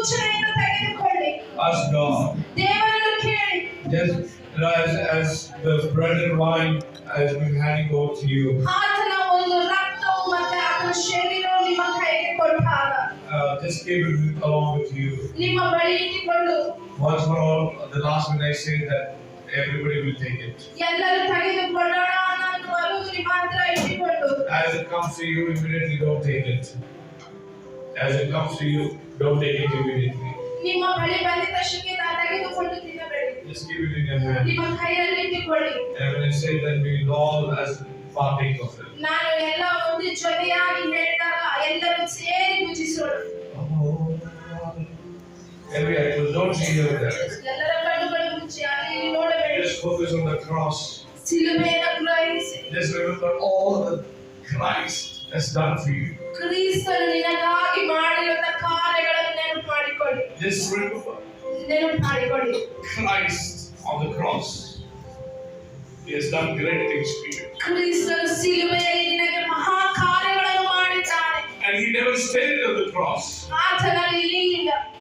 ಸೂಚನೆಯನ್ನು ತೆಗೆದುಕೊಳ್ಳಿ. Ask God. ದೇವರನ್ನು ಕೇಳಿ. Just as the bread and wine has been handing over to you. ಆತನ ಒಂದು ರಕ್ತವು ಮತ್ತೆ ಆತನ ಶರೀರವು ನಿಮ್ಮ ಕೈಗೆ ಕೊಟ್ಟಾಗ Just keep it along with you. ನಿಮ್ಮ ಬಳಿ ಇಟ್ಟುಕೊಂಡು. Once for all, the last when I say that everybody will take it. ಎಲ್ಲರೂ ತೆಗೆದುಕೊಳ್ಳೋಣ ಅನ್ನೋ ಬರುವುದು ಮಾತ್ರ ಇಟ್ಟುಕೊಂಡು. As it comes to you immediately, don't take it. As it comes to you, don't take it immediately. ನಿಮ್ಮ ಬಳಿ ಬಂದ ತಕ್ಷಣ ತೆಗೆದುಕೊಂಡು ತಿನ್ನಬೇಡಿ. Just keep it in your hand. ನಿಮ್ಮ ಕೈಯಲ್ಲಿ ಇಟ್ಟುಕೊಳ್ಳಿ. And when I say that, we will all as partake of it. ನಾನು ಎಲ್ಲ ಒಂದು ಜೊತೆಯಾಗಿ ಹೇಳಿದಾಗ ಎಲ್ಲರೂ ಸೇರಿ ಪೂಜಿಸೋಣ. Every idol, don't see you there. ಎಲ್ಲರ ಕಣ್ಣುಗಳು ಮುಚ್ಚಿ ಅಲ್ಲಿ ನೋಡಬೇಡಿ. Just focus on the cross. ಸಿಲುಬೆಯನ್ನು ಗ್ರಹಿಸಿ. Just remember all that Christ has done for you. ಕ್ರಿಸ್ತನು ನಿನಗಾಗಿ ಮಾಡಿರುವ ಕಾರ್ಯಗಳನ್ನು ನೆನಪು ಮಾಡಿಕೊಳ್ಳಿ. Just remember ನೆನಪು ಮಾಡಿಕೊಳ್ಳಿ. Christ on the cross. He has done great things for you. ಕ್ರಿಸ್ತನು ಸಿಲುಬೆಯಲ್ಲಿ ನಿನಗೆ ಮಹಾ ಕಾರ್ಯಗಳನ್ನು ಮಾಡಿದ್ದಾನೆ. And he never stayed on the cross. ಆತನಲ್ಲಿ